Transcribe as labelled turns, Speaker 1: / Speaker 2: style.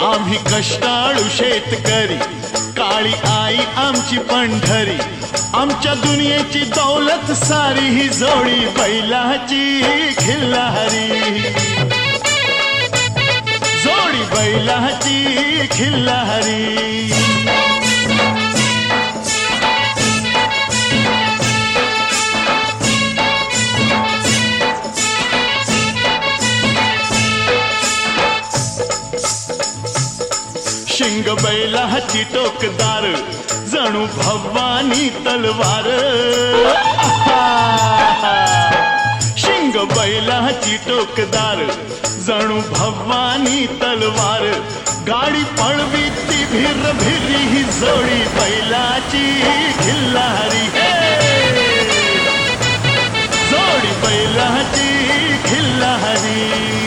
Speaker 1: आम्ही कष्टाळू शेतकरी, काळी आई आमची पंढरी, आमच्या दुनियेची दौलत सारी ही जोडी बैलाची खिल्लारी, जोडी बैलाची खिल्लारी। शिंग बैलाची टोकदार, जणू भवानी तलवार। शिंग बैलाची टोकदार, जणू भवानी तलवार, गाडी पळवी ती भिर भिरी ही जोडी बैलाची खिल्लारी, जोडी बैलाची खिल्लारी।